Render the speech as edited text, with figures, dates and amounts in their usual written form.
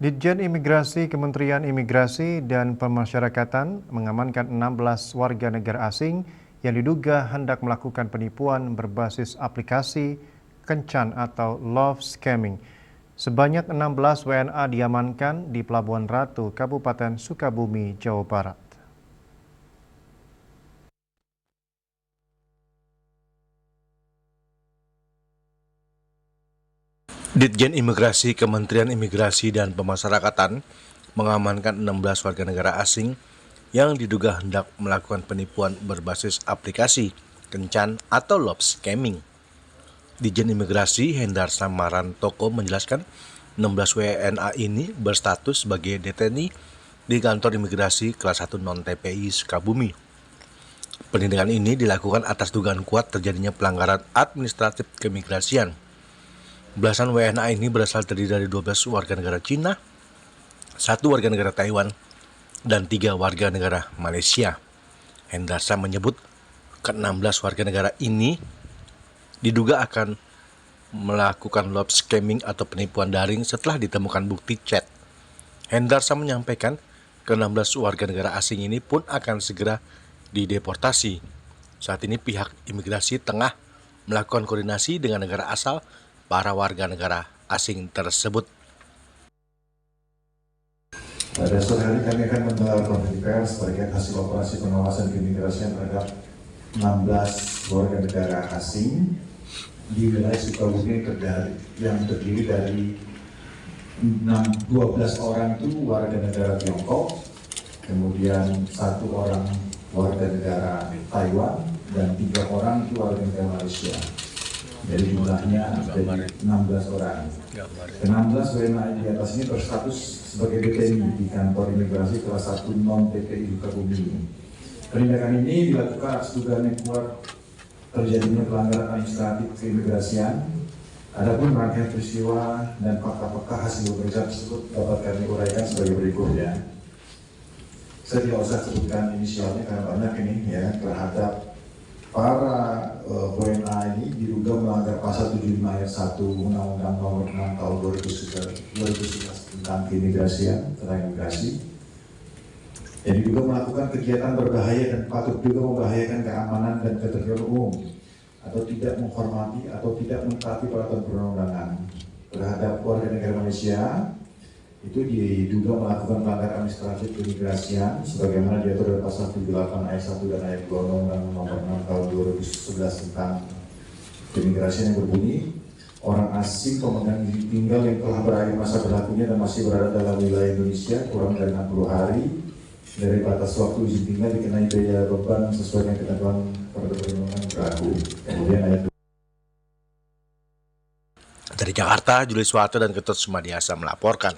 Ditjen Imigrasi Kementerian Imigrasi dan Pemasyarakatan mengamankan 16 warga negara asing yang diduga hendak melakukan penipuan berbasis aplikasi kencan atau love scamming. Sebanyak 16 WNA diamankan di Pelabuhan Ratu, Kabupaten Sukabumi, Jawa Barat. Ditjen Imigrasi Kementerian Imigrasi dan Pemasyarakatan mengamankan 16 warga negara asing yang diduga hendak melakukan penipuan berbasis aplikasi kencan atau love scamming. Ditjen Imigrasi Hendar Samaran Toko menjelaskan 16 WNA ini berstatus sebagai deteni di kantor imigrasi kelas 1 non-TPI Sukabumi. Penindakan ini dilakukan atas dugaan kuat terjadinya pelanggaran administratif keimigrasian. Belasan WNA ini berasal terdiri dari 12 warga negara Cina, 1 warga negara Taiwan, dan 3 warga negara Malaysia. Hendarsa menyebut ke-16 warga negara ini diduga akan melakukan love scamming atau penipuan daring setelah ditemukan bukti chat. Hendarsa menyampaikan ke-16 warga negara asing ini pun akan segera dideportasi. Saat ini pihak imigrasi tengah melakukan koordinasi dengan negara asal para warga negara asing tersebut. Pada sore hari kami akan menggelar konferensi pers terkait hasil operasi pengawasan keimigrasian terhadap 16 warga negara asing di wilayah Sukabumi yang terdiri dari 12 orang itu warga negara Tiongkok, kemudian 1 orang warga negara Taiwan, dan 3 orang itu warga negara Malaysia. Jadi jumlahnya jadi 16 orang. Ke-16 WNA di atas ini berstatus sebagai deteni di kantor imigrasi kelas 1 non-TPI Sukabumi. Penindakan ini dilakukan atas dugaan yang kuat terjadinya pelanggaran administratif keimigrasian. Adapun rangkaian peristiwa dan fakta-fakta hasil pemeriksaan tersebut dapat kami uraikan sebagai berikut ya. Saya tidak usah sebutkan inisialnya karena banyak ini ya. Terhadap para WNA ini diduga melanggar pasal 75 ayat 1 Undang-Undang Nomor 6 Tahun 2011 tentang keimigrasian, tentang imigrasi. Yang diduga melakukan kegiatan berbahaya dan patut juga membahayakan keamanan dan ketertiban umum, atau tidak menghormati atau tidak mentaati peraturan perundang-undangan terhadap warga negara Malaysia. Itu diduga melakukan pelanggaran administratif keimigrasian sebagaimana diatur dalam pasal 78 ayat 1 dan ayat 2 Undang-Undang Nomor 6 Tahun 2011 tentang keimigrasian yang berbunyi, orang asing pemegang izin tinggal yang telah berakhir masa berlakunya dan masih berada dalam wilayah Indonesia kurang dari 60 hari dari batas waktu izin tinggal dikenai biaya beban sesuai dengan ketentuan perundang-undangan berlaku. Kemudian ayat 2. Dari Jakarta, Julius Wato dan Ketut Sumadiasa melaporkan.